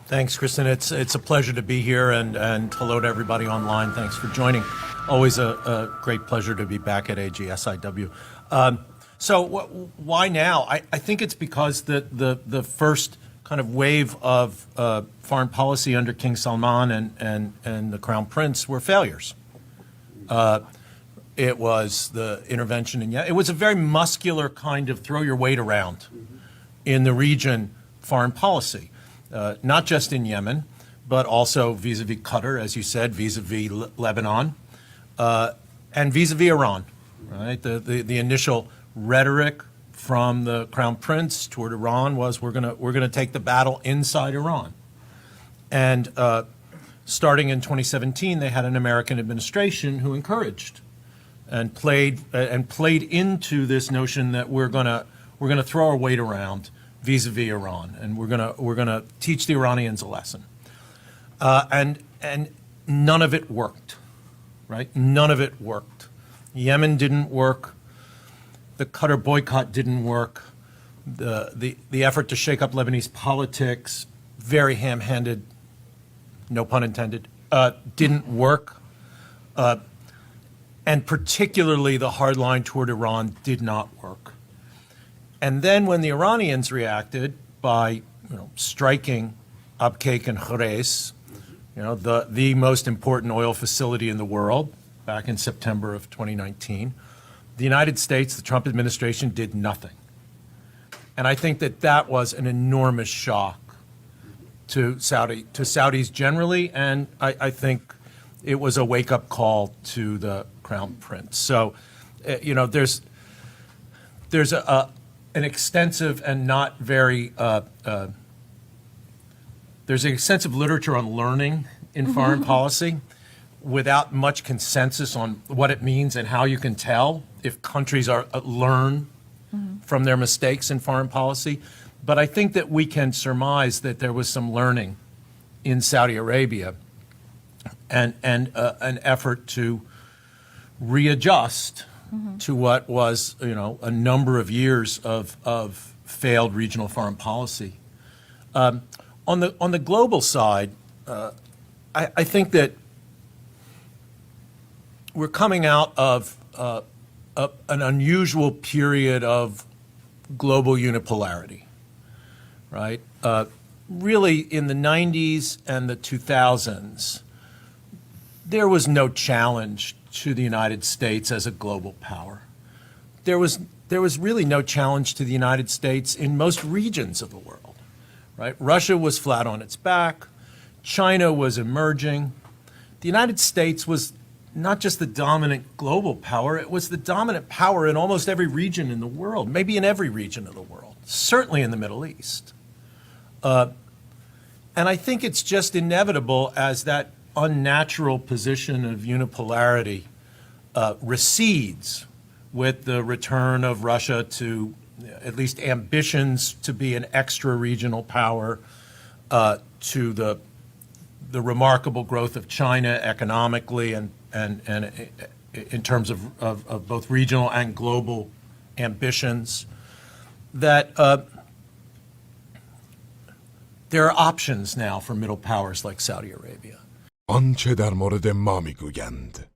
Thanks, Kristen. It's a pleasure to be here, and hello to everybody online. Thanks for joining. Always a great pleasure to be back at AGSIW. So why now? I think it's because the first kind of wave of foreign policy under King Salman and the Crown Prince were failures. It was the intervention in Yemen. It was a very muscular kind of throw your weight around in the region foreign policy, not just in Yemen, but also vis-a-vis Qatar, as you said, vis-a-vis Lebanon, and vis-a-vis Iran. Right, the initial rhetoric from the Crown Prince toward Iran was we're gonna take the battle inside Iran, and starting in 2017, they had an American administration who encouraged and played into this notion that we're gonna throw our weight around vis-a-vis Iran, and we're gonna teach the Iranians a lesson, and none of it worked, right? None of it worked. Yemen didn't work. The Qatar boycott didn't work. The effort to shake up Lebanese politics, very ham-handed, no pun intended, didn't work. And particularly the hard line toward Iran did not work. And then when the Iranians reacted by striking Abqaiq and Khurais, the most important oil facility in the world back in September of 2019, the United States, the Trump administration did nothing. And I think that was an enormous shock to Saudis generally, and I think it was a wake-up call to the Crown Prince. So, there's an extensive and not very there's an extensive literature on learning in foreign policy without much consensus on what it means and how you can tell if countries learn from their mistakes in foreign policy. But I think that we can surmise that there was some learning in Saudi Arabia and an effort to readjust to what was, a number of years of failed regional foreign policy. On the global side, I think that we're coming out of an unusual period of global unipolarity, right? Really, in the 90s and the 2000s, there was no challenge to the United States as a global power. There was really no challenge to the United States in most regions of the world, right? Russia was flat on its back. China was emerging. The United States was not just the dominant global power, it was the dominant power in almost every region in the world, maybe in every region of the world, certainly in the Middle East. And I think it's just inevitable as that unnatural position of unipolarity recedes with the return of Russia to at least ambitions to be an extra regional power, to the remarkable growth of China economically and in terms of both regional and global ambitions, that there are options now for middle powers like Saudi Arabia. آنچه در مورد ما میگویند.